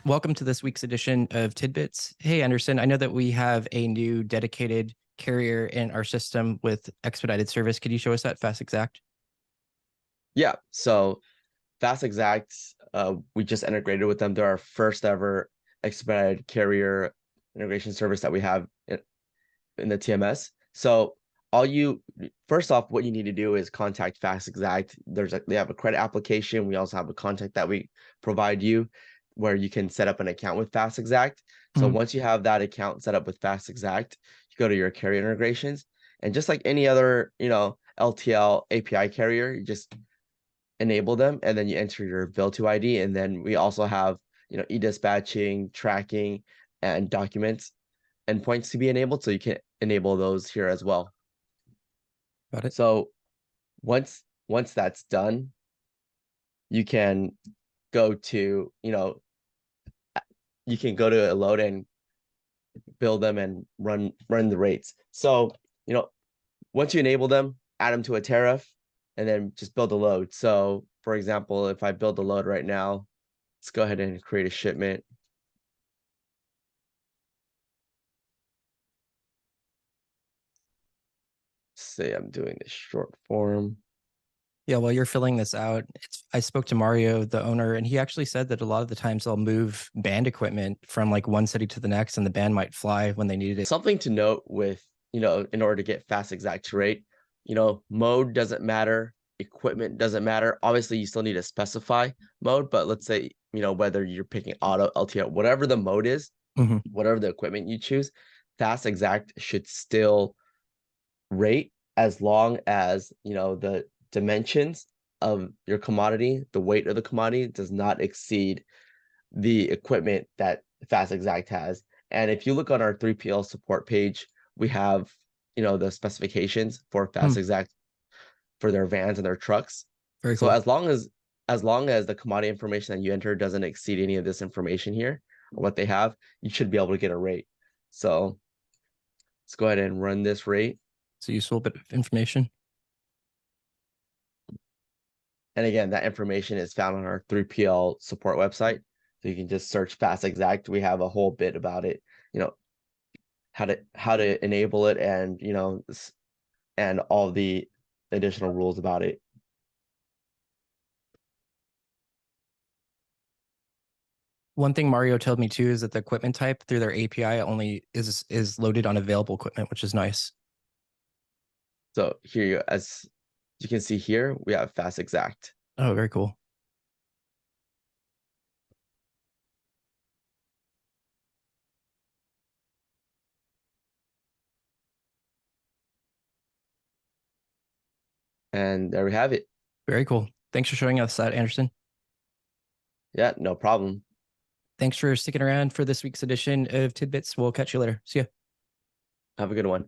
Welcome to this week's edition of Tidbits. Hey, Anderson, I know that we have a new dedicated carrier in our system with expedited service. Could you show us that Fast Exact? Yeah, so Fast Exact, we just integrated with them. They're our first ever expedited carrier integration service that we have in the TMS. So first off, what you need to do is contact Fast Exact. They have a credit application. We also have a contact that we provide you where you can set up an account with Fast Exact. So Mhm. once you have that account set up with Fast Exact, you go to your carrier integrations, and just like any other, LTL API carrier, you just enable them, and then you enter your bill-to ID. And then we also have, e-dispatching, tracking, and documents endpoints to be enabled, so you can enable those here as well. Got it. So once that's done, you can go to, a load and build them and run the rates. So, once you enable them, add them to a tariff, and then just build a load. So, for example, if I build a load right now, let's go ahead and create a shipment. Say I'm doing this short form. Yeah, while you're filling this out, I spoke to Mario, the owner, and he actually said that a lot of the times they'll move band equipment from like one city to the next, and the band might fly when they needed it. Something to note with, in order to get Fast Exact rate, mode doesn't matter, equipment doesn't matter. Obviously, you still need to specify mode, but let's say, whether you're picking auto, LTO, whatever the mode is, Mhm. whatever the equipment you choose, Fast Exact should still rate as long as, the dimensions of your commodity, the weight of the commodity does not exceed the equipment that Fast Exact has. And if you look on our 3PL support page, we have, the specifications for Fast Hmm. Exact for their vans and their trucks. Very So cool. as long as the commodity information that you enter doesn't exceed any of this information here or what they have, you should be able to get a rate. So let's go ahead and run this rate. It's a useful bit of information. And again, that information is found on our 3PL support website. So you can just search Fast Exact. We have a whole bit about it, you know, how to enable it, and and all the additional rules about it. One thing Mario told me too is that the equipment type through their API only is loaded on available equipment, which is nice. So here, as you can see here, we have Fast Exact. Oh, very cool. And there we have it. Very cool. Thanks for showing us that, Anderson. Yeah, no problem. Thanks for sticking around for this week's edition of Tidbits. We'll catch you later. See ya. Have a good one.